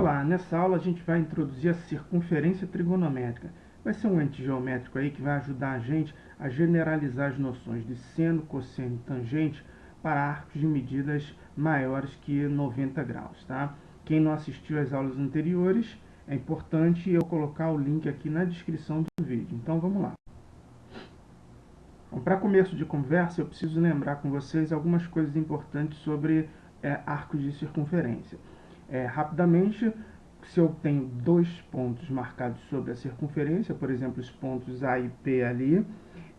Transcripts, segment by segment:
Olá, nessa aula a gente vai introduzir a circunferência trigonométrica. Vai ser um ente geométrico aí que vai ajudar a gente a generalizar as noções de seno, cosseno e tangente para arcos de medidas maiores que 90 graus, tá? Quem não assistiu às aulas anteriores, é importante eu colocar o link aqui na descrição do vídeo. Então vamos lá. Para começo de conversa, eu preciso lembrar com vocês algumas coisas importantes sobre arcos de circunferência. Rapidamente, se eu tenho dois pontos marcados sobre a circunferência, por exemplo, os pontos A e P ali,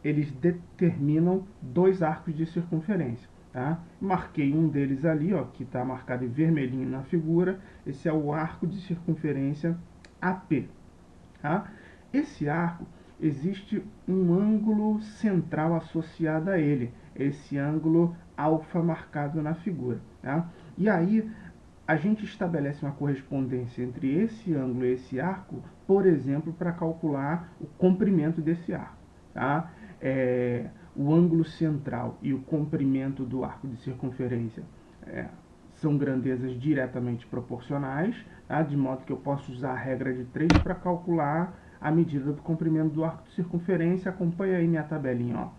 eles determinam dois arcos de circunferência. Tá? Marquei um deles ali, ó, que está marcado em vermelhinho na figura. Esse é o arco de circunferência AP. Tá? Esse arco, existe um ângulo central associado a ele, esse ângulo alfa marcado na figura. Tá? E aí, a gente estabelece uma correspondência entre esse ângulo e esse arco, por exemplo, para calcular o comprimento desse arco. Tá? O ângulo central e o comprimento do arco de circunferência são grandezas diretamente proporcionais, tá? De modo que eu posso usar a regra de 3 para calcular a medida do comprimento do arco de circunferência. Acompanha aí minha tabelinha. Ó.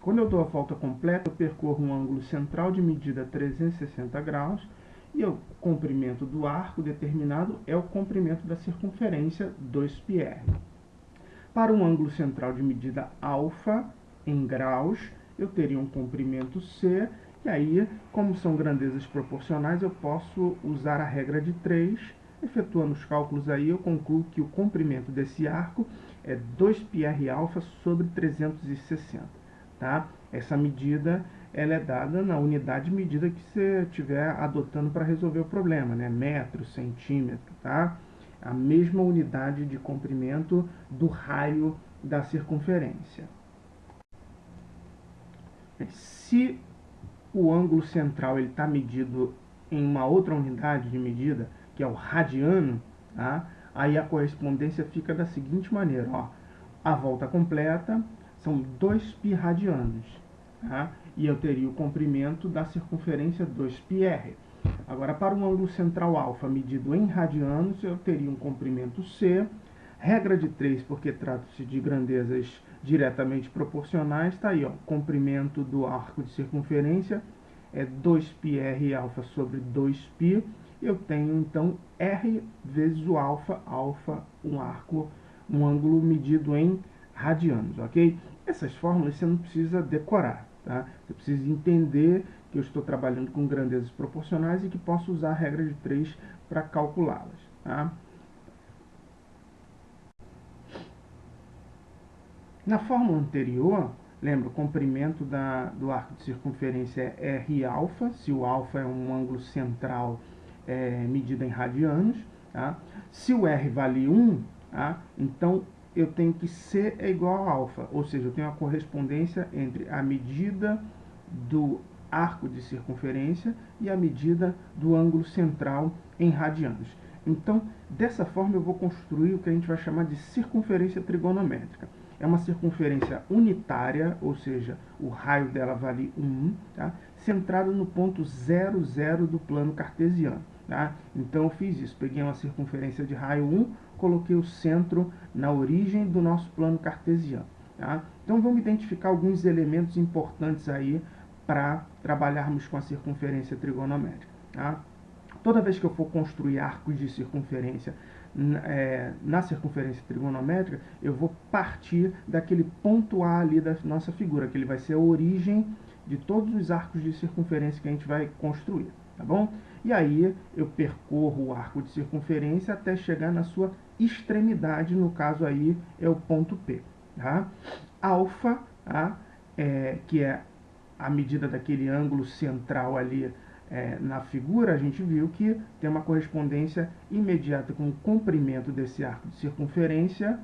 Quando eu dou a volta completa, eu percorro um ângulo central de medida 360 graus, e o comprimento do arco determinado é o comprimento da circunferência 2πr. Para um ângulo central de medida alfa, em graus, eu teria um comprimento C, e aí, como são grandezas proporcionais, eu posso usar a regra de 3. Efetuando os cálculos aí, eu concluo que o comprimento desse arco é 2πr alfa sobre 360. Tá? Essa medida ela é dada na unidade de medida que você estiver adotando para resolver o problema, né? Metro, centímetro, tá? A mesma unidade de comprimento do raio da circunferência. Se o ângulo central está medido em uma outra unidade de medida, que é o radiano, tá? Aí a correspondência fica da seguinte maneira, ó. A volta completa são 2π radianos, tá? E eu teria o comprimento da circunferência 2πr. Agora, para um ângulo central alfa medido em radianos, eu teria um comprimento C. Regra de 3, porque trata-se de grandezas diretamente proporcionais, está aí, ó, comprimento do arco de circunferência é 2πr alfa sobre 2π. Eu tenho, então, R vezes o alfa, um ângulo medido em radianos, ok? Essas fórmulas você não precisa decorar, tá? Você precisa entender que eu estou trabalhando com grandezas proporcionais e que posso usar a regra de 3 para calculá-las, tá? Na fórmula anterior, lembra, o comprimento do arco de circunferência é R alfa, se o alfa é um ângulo central medido em radianos. Tá? Se o R vale 1, tá? Então eu tenho que C é igual a alfa, ou seja, eu tenho a correspondência entre a medida do arco de circunferência e a medida do ângulo central em radianos. Então, dessa forma eu vou construir o que a gente vai chamar de circunferência trigonométrica. É uma circunferência unitária, ou seja, o raio dela vale 1, tá? Centrado no ponto 0, 0 do plano cartesiano. Tá? Então eu fiz isso, peguei uma circunferência de raio 1, coloquei o centro na origem do nosso plano cartesiano. Tá? Então vamos identificar alguns elementos importantes aí para trabalharmos com a circunferência trigonométrica. Tá? Toda vez que eu for construir arcos de circunferência na circunferência trigonométrica, eu vou partir daquele ponto A ali da nossa figura, que ele vai ser a origem de todos os arcos de circunferência que a gente vai construir, tá bom? E aí eu percorro o arco de circunferência até chegar na sua extremidade, no caso aí é o ponto P, tá? Alfa, tá? Que é a medida daquele ângulo central ali na figura, a gente viu que tem uma correspondência imediata com o comprimento desse arco de circunferência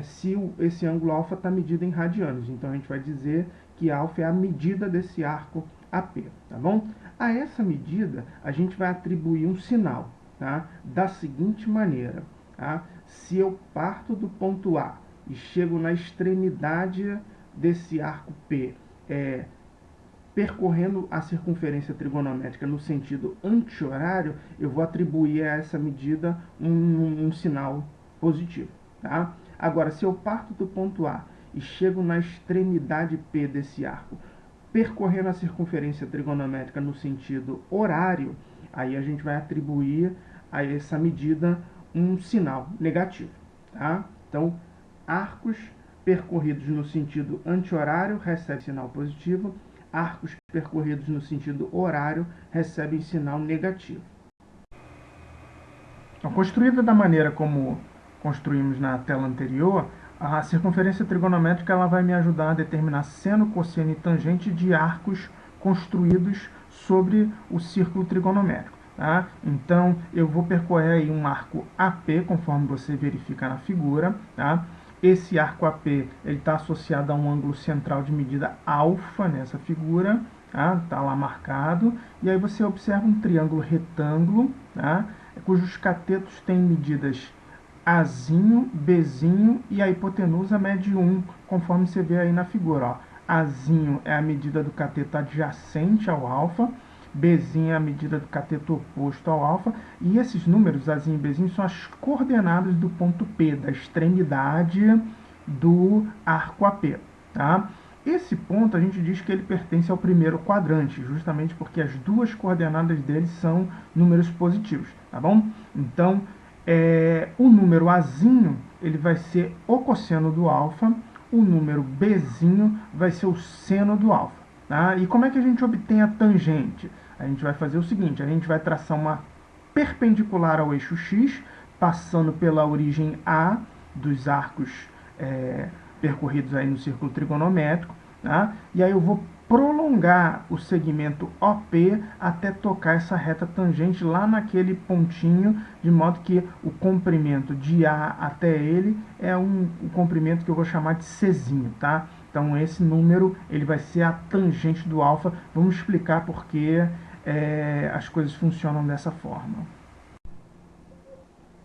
se esse ângulo alfa está medido em radianos. Então a gente vai dizer que alfa é a medida desse arco AP, tá bom? A essa medida a gente vai atribuir um sinal, tá? Da seguinte maneira, tá? Se eu parto do ponto A e chego na extremidade desse arco P percorrendo a circunferência trigonométrica no sentido anti-horário, eu vou atribuir a essa medida um sinal positivo. Tá? Agora, se eu parto do ponto A e chego na extremidade P desse arco, percorrendo a circunferência trigonométrica no sentido horário, aí a gente vai atribuir a essa medida um sinal negativo. Tá? Então, arcos percorridos no sentido anti-horário recebem sinal positivo, arcos percorridos no sentido horário recebem sinal negativo. Então, construída da maneira como construímos na tela anterior, a circunferência trigonométrica ela vai me ajudar a determinar seno, cosseno e tangente de arcos construídos sobre o círculo trigonométrico. Tá? Então, eu vou percorrer aí um arco AP, conforme você verifica na figura. Tá? Esse arco AP está associado a um ângulo central de medida alfa nessa figura. Tá lá marcado. E aí você observa um triângulo retângulo, tá? Cujos catetos têm medidas Azinho, Bzinho e a hipotenusa mede 1, conforme você vê aí na figura. Ó. Azinho é a medida do cateto adjacente ao alfa, Bzinho é a medida do cateto oposto ao alfa, e esses números, Azinho e Bzinho, são as coordenadas do ponto P, da extremidade do arco AP. Tá? Esse ponto a gente diz que ele pertence ao primeiro quadrante, justamente porque as duas coordenadas dele são números positivos. Tá bom? Então, o número Azinho ele vai ser o cosseno do alfa, o número Bzinho vai ser o seno do alfa. Tá? E como é que a gente obtém a tangente? A gente vai fazer o seguinte, a gente vai traçar uma perpendicular ao eixo X, passando pela origem A dos arcos percorridos aí no círculo trigonométrico, tá? E aí eu vou prolongar o segmento OP até tocar essa reta tangente lá naquele pontinho, de modo que o comprimento de A até ele é um comprimento que eu vou chamar de Czinho, tá? Então esse número ele vai ser a tangente do alfa. Vamos explicar por que as coisas funcionam dessa forma.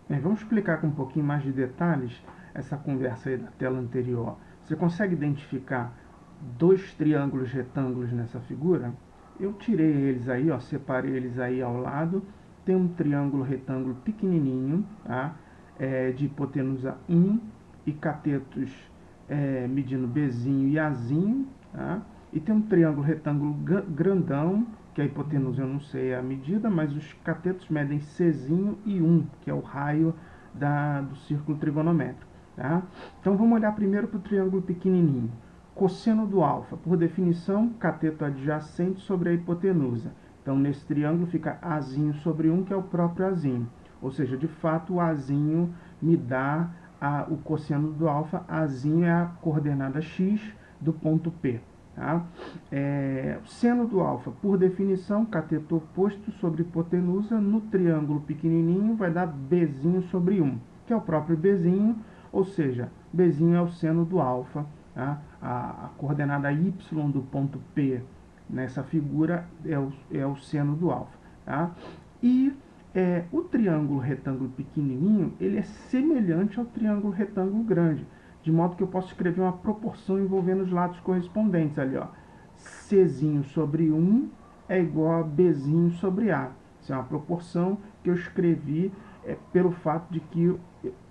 Bem, vamos explicar com um pouquinho mais de detalhes essa conversa aí da tela anterior. Você consegue identificar dois triângulos retângulos nessa figura? Eu tirei eles aí, ó, separei eles aí ao lado. Tem um triângulo retângulo pequenininho, tá? De hipotenusa 1 e catetos medindo Bzinho e Azinho, tá? E tem um triângulo retângulo grandão, que a hipotenusa eu não sei a medida, mas os catetos medem Czinho e 1, que é o raio do círculo trigonométrico. Tá? Então vamos olhar primeiro para o triângulo pequenininho. Cosseno do alfa, por definição, cateto adjacente sobre a hipotenusa. Então nesse triângulo fica Azinho sobre 1, que é o próprio Azinho. Ou seja, de fato o Azinho me dá o cosseno do alfa. Azinho é a coordenada x do ponto P. Tá? Seno do alfa, por definição, cateto oposto sobre hipotenusa. No triângulo pequenininho vai dar Bzinho sobre 1, que é o próprio Bzinho. Ou seja, Bzinho é o seno do alfa, tá? A coordenada y do ponto P nessa figura é o seno do alfa. Tá? E o triângulo retângulo pequenininho ele é semelhante ao triângulo retângulo grande, de modo que eu posso escrever uma proporção envolvendo os lados correspondentes ali. Ó. Czinho sobre 1 é igual a Bzinho sobre A. Isso é uma proporção que eu escrevi pelo fato de que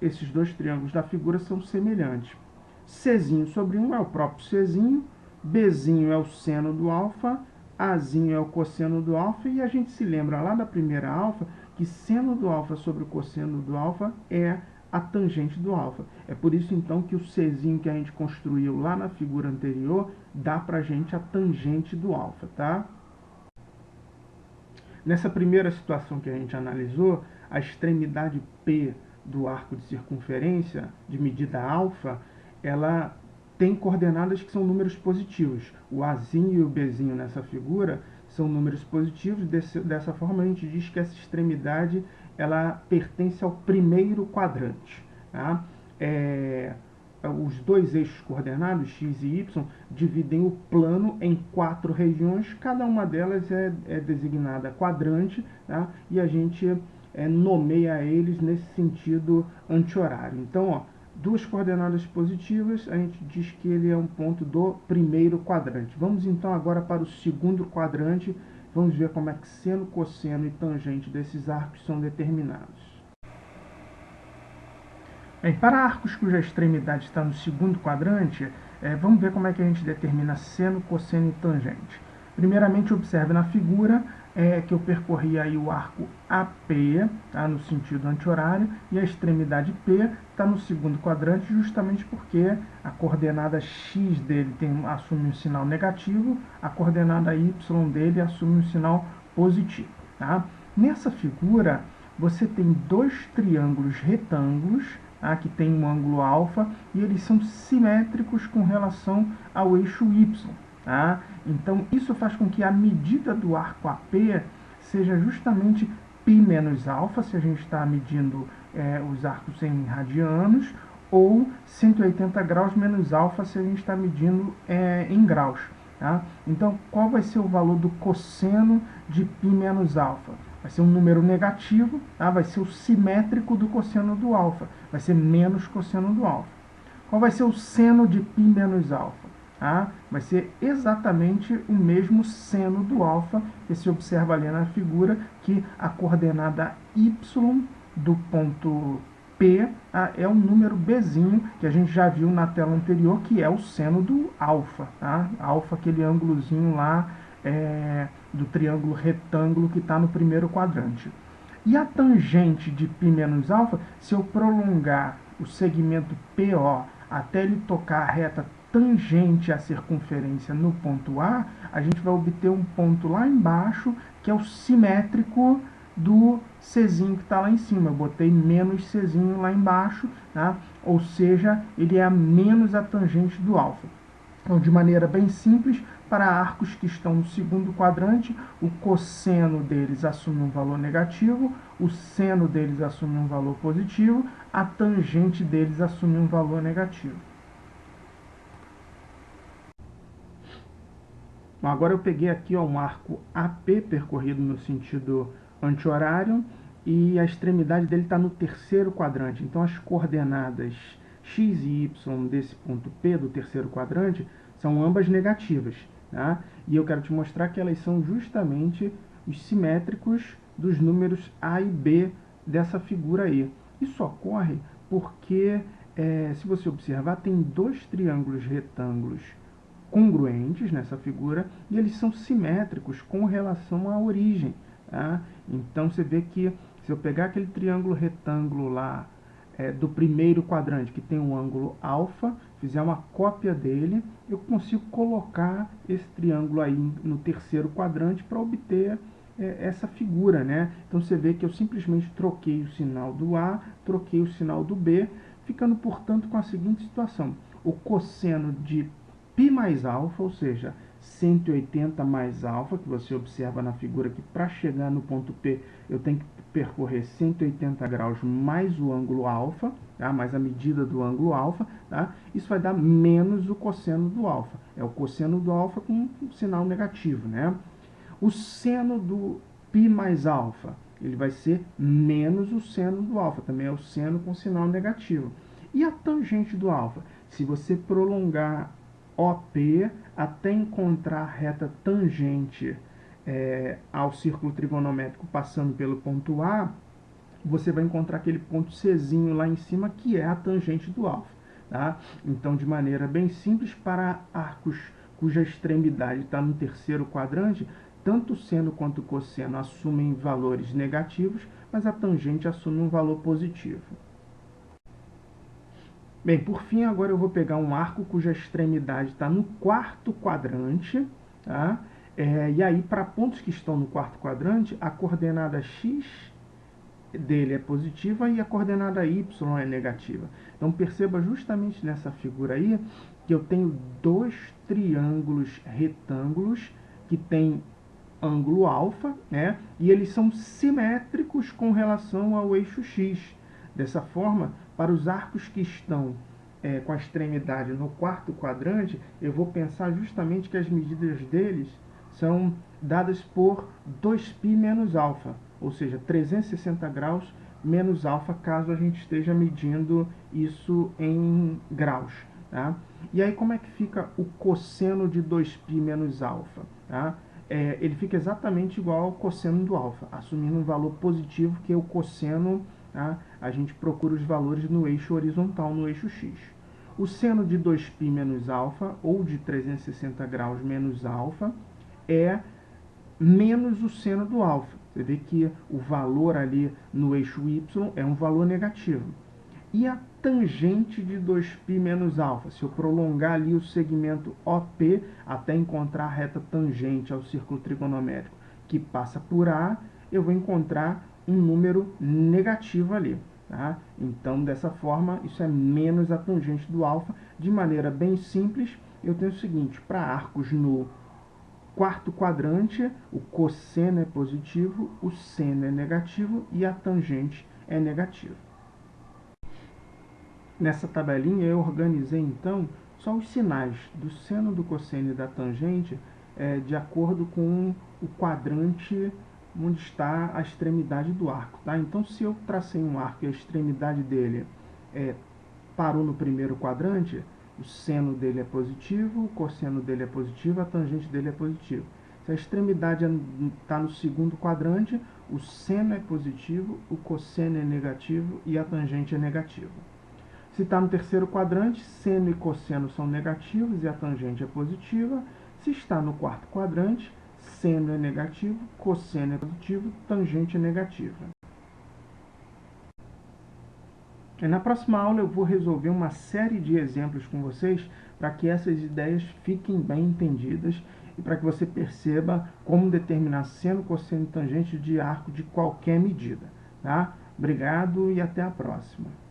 esses dois triângulos da figura são semelhantes. Czinho sobre 1 é o próprio Czinho, Bzinho é o seno do alfa, Azinho é o cosseno do alfa, e a gente se lembra lá da primeira alfa que seno do alfa sobre o cosseno do alfa é a tangente do alfa. É por isso então que o Czinho que a gente construiu lá na figura anterior dá pra gente a tangente do alfa, tá? Nessa primeira situação que a gente analisou, a extremidade P do arco de circunferência de medida alfa, ela tem coordenadas que são números positivos. O Azinho e o Bzinho nessa figura são números positivos. Dessa forma a gente diz que essa extremidade ela pertence ao primeiro quadrante. Tá? Os dois eixos coordenados, x e y, dividem o plano em 4 regiões. Cada uma delas é designada quadrante, tá? E a gente nomeia eles nesse sentido anti-horário. Então, ó, duas coordenadas positivas, a gente diz que ele é um ponto do primeiro quadrante. Vamos então agora para o segundo quadrante, vamos ver como é que seno, cosseno e tangente desses arcos são determinados. Bem, para arcos cuja extremidade está no segundo quadrante, vamos ver como é que a gente determina seno, cosseno e tangente. Primeiramente, observe na figura que eu percorri aí o arco AP, tá, no sentido anti-horário, e a extremidade P está no segundo quadrante, justamente porque a coordenada X dele assume um sinal negativo, a coordenada Y dele assume um sinal positivo. Tá? Nessa figura, você tem dois triângulos retângulos, que tem um ângulo alfa, e eles são simétricos com relação ao eixo Y. Tá? Então, isso faz com que a medida do arco AP seja justamente π menos alfa, se a gente está medindo os arcos em radianos, ou 180 graus menos alfa, se a gente está medindo em graus. Tá? Então, qual vai ser o valor do cosseno de π menos alfa? Vai ser um número negativo, tá? Vai ser o simétrico do cosseno do alfa, vai ser menos cosseno do alfa. Qual vai ser o seno de π menos alfa? Vai ser exatamente o mesmo seno do alfa, que se observa ali na figura, que a coordenada y do ponto P é um número bzinho, que a gente já viu na tela anterior, que é o seno do alfa. Tá? Alfa, aquele ângulozinho lá do triângulo retângulo que está no primeiro quadrante. E a tangente de π menos alfa, se eu prolongar o segmento PO até ele tocar a reta tangente à circunferência no ponto A, a gente vai obter um ponto lá embaixo, que é o simétrico do Czinho que está lá em cima. Eu botei menos Czinho lá embaixo, tá? Ou seja, ele é menos a tangente do alfa. Então, de maneira bem simples, para arcos que estão no segundo quadrante, o cosseno deles assume um valor negativo, o seno deles assume um valor positivo, a tangente deles assume um valor negativo. Bom, agora eu peguei aqui um arco AP percorrido no sentido anti-horário e a extremidade dele está no terceiro quadrante. Então, as coordenadas x e y desse ponto P do terceiro quadrante são ambas negativas. Tá? E eu quero te mostrar que elas são justamente os simétricos dos números A e B dessa figura aí. Isso ocorre porque, se você observar, tem dois triângulos retângulos congruentes nessa figura e eles são simétricos com relação à origem. Tá? Então, você vê que se eu pegar aquele triângulo retângulo lá do primeiro quadrante, que tem um ângulo alfa, fizer uma cópia dele, eu consigo colocar esse triângulo aí no terceiro quadrante para obter essa figura, né? Então você vê que eu simplesmente troquei o sinal do A, troquei o sinal do B, ficando, portanto, com a seguinte situação. O cosseno de π mais alfa, ou seja, 180 mais alfa, que você observa na figura que para chegar no ponto P eu tenho que percorrer 180 graus mais o ângulo alfa, tá? Mais a medida do ângulo alfa, tá? Isso vai dar menos o cosseno do alfa. É o cosseno do alfa com um sinal negativo, né? O seno do π mais alfa, ele vai ser menos o seno do alfa, também é o seno com sinal negativo. E a tangente do alfa? Se você prolongar OP até encontrar a reta tangente ao círculo trigonométrico passando pelo ponto A, você vai encontrar aquele ponto Czinho lá em cima, que é a tangente do alfa. Tá? Então, de maneira bem simples, para arcos cuja extremidade está no terceiro quadrante, tanto o seno quanto o cosseno assumem valores negativos, mas a tangente assume um valor positivo. Bem, por fim, agora eu vou pegar um arco cuja extremidade está no quarto quadrante, tá? E aí, para pontos que estão no quarto quadrante, a coordenada x dele é positiva e a coordenada y é negativa. Então, perceba justamente nessa figura aí que eu tenho dois triângulos retângulos que têm ângulo alfa, né? E eles são simétricos com relação ao eixo x. Dessa forma, para os arcos que estão com a extremidade no quarto quadrante, eu vou pensar justamente que as medidas deles são dadas por 2π menos alfa, ou seja, 360 graus menos alfa, caso a gente esteja medindo isso em graus. Tá? E aí como é que fica o cosseno de 2π menos alfa? Tá? Ele fica exatamente igual ao cosseno do alfa, assumindo um valor positivo, que é o cosseno, tá? A gente procura os valores no eixo horizontal, no eixo x. O seno de 2π menos alfa, ou de 360 graus menos alfa, é menos o seno do alfa. Você vê que o valor ali no eixo y é um valor negativo. E a tangente de 2π menos alfa? Se eu prolongar ali o segmento OP até encontrar a reta tangente ao círculo trigonométrico que passa por A, eu vou encontrar um número negativo ali. Tá? Então, dessa forma, isso é menos a tangente do alfa. De maneira bem simples, eu tenho o seguinte: para arcos no quarto quadrante, o cosseno é positivo, o seno é negativo e a tangente é negativa. Nessa tabelinha eu organizei então só os sinais do seno, do cosseno e da tangente de acordo com o quadrante onde está a extremidade do arco. Tá? Então, se eu tracei um arco e a extremidade dele parou no primeiro quadrante, o seno dele é positivo, o cosseno dele é positivo, a tangente dele é positiva. Se a extremidade está no segundo quadrante, o seno é positivo, o cosseno é negativo e a tangente é negativa. Se está no terceiro quadrante, seno e cosseno são negativos e a tangente é positiva. Se está no quarto quadrante, seno é negativo, cosseno é positivo, tangente é negativa. E na próxima aula eu vou resolver uma série de exemplos com vocês para que essas ideias fiquem bem entendidas e para que você perceba como determinar seno, cosseno e tangente de arco de qualquer medida. Tá? Obrigado e até a próxima.